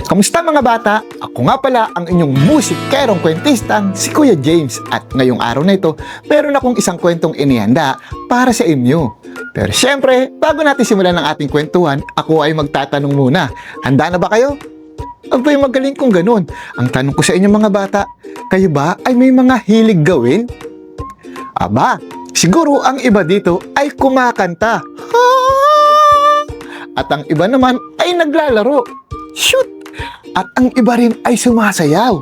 Kamusta mga bata? Ako nga pala ang inyong musikerong kwentistang si Kuya James at ngayong araw na ito, meron akong isang kwentong inihanda para sa inyo. Pero syempre, bago natin simulan ang ating kwentuhan, ako ay magtatanong muna. Handa na ba kayo? Abay, magaling kung ganun. Ang tanong ko sa inyo mga bata, kayo ba ay may mga hilig gawin? Aba, siguro ang iba dito ay kumakanta. At ang iba naman ay naglalaro. Shoot! At ang iba rin ay sumasayaw.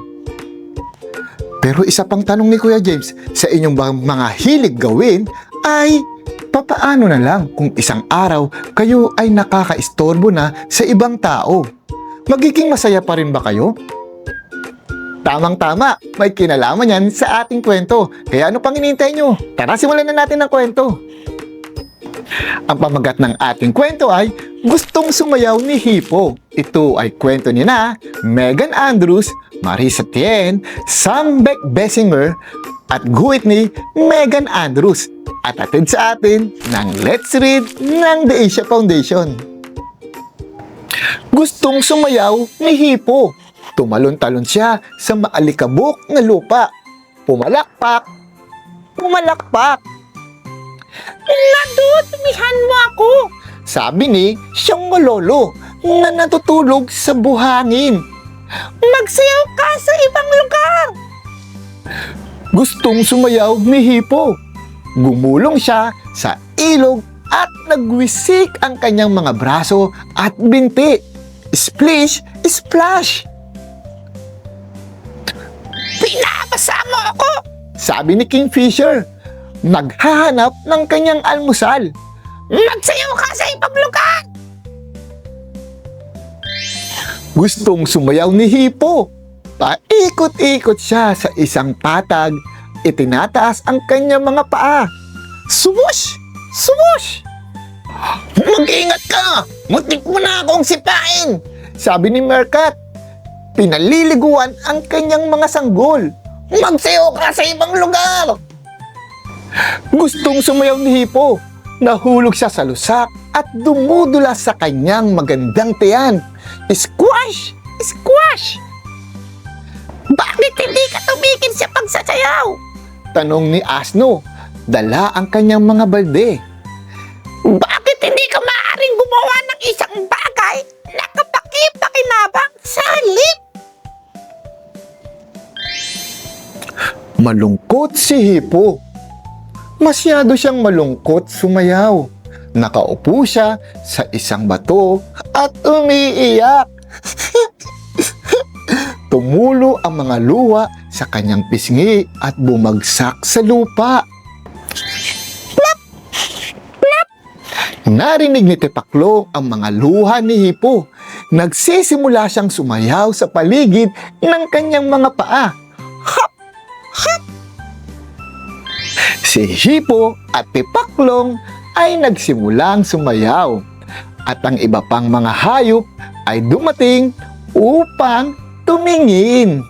Pero isa pang tanong ni Kuya James, sa inyong bang mga hilig gawin ay papaano na lang kung isang araw kayo ay nakakaistorbo na sa ibang tao? Magiging masaya pa rin ba kayo? Tamang-tama, may kinalaman yan sa ating kwento. Kaya ano pang hinihintay nyo? Tara, simulan na natin ang kwento. Ang pamagat ng ating kwento ay Gustong Sumayaw ni Hippo. Ito ay kwento ni na Megan Andrews, Marisa Tien, Sam Beck Bessinger at guhit ni Megan Andrews at atid sa atin ng Let's Read ng The Asia Foundation. Gustong sumayaw ni Hippo. Tumalon-talon siya sa maalikabok na lupa. Pumalakpak, pumalakpak. Nadudumihan mo ako! Sabi ni siyang malolo na natutulog sa buhangin. Magsayaw ka sa ibang lugar! Gustong sumayaw ni Hippo. Gumulong siya sa ilog at nagwisik ang kanyang mga braso at binti. Splish, splash! Pinabasa mo ako! Sabi ni Kingfisher. Naghahanap ng kanyang almusal. Magsayaw ka sa ibang lugar! Gustong sumayaw ni Hippo. Paikot-ikot siya sa isang patag. Itinataas ang kanyang mga paa. Sumush! Sumush! Mag-ingat ka! Muntik mo na akong sipain! Sabi ni Meerkat. Pinaliliguan ang kanyang mga sanggol. Magsayaw ka sa ibang lugar! Gustong sumayaw ni Hippo. Nahulog siya sa lusak at dumudula sa kanyang magandang tiyan. Squash! Squash! Bakit hindi ka tumigil sa pagsasayaw? Tanong ni Asno. Dala ang kanyang mga balde. Bakit hindi ka maaaring gumawa ng isang bagay na kapaki-pakinabang sa halip? Malungkot si Hippo. Masyado siyang malungkot sumayaw. Nakaupo siya sa isang bato at umiiyak. Tumulo ang mga luha sa kanyang pisngi at bumagsak sa lupa. Plop! Plop! Narinig ni Tipaklong ang mga luha ni Hippo. Nagsisimula siyang sumayaw sa paligid ng kanyang mga paa. Hop! Hop! Si Hippo at Tipaklong ay nagsimulang sumayaw at ang iba pang mga hayop ay dumating upang tumingin.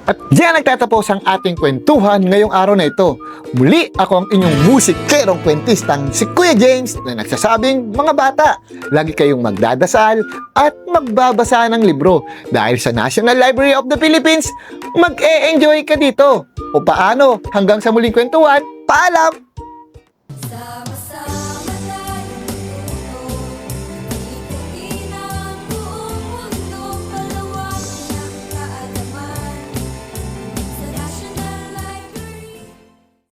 At diyan nagtatapos ang ating kwentuhan ngayong araw na ito. Muli ako ang inyong musikerong kwentistang si Kuya James na nagsasabing mga bata, lagi kayong magdadasal at magbabasa ng libro dahil sa National Library of the Philippines, mag-e-enjoy ka dito. O paano, hanggang sa muling kwentuhan, paalam!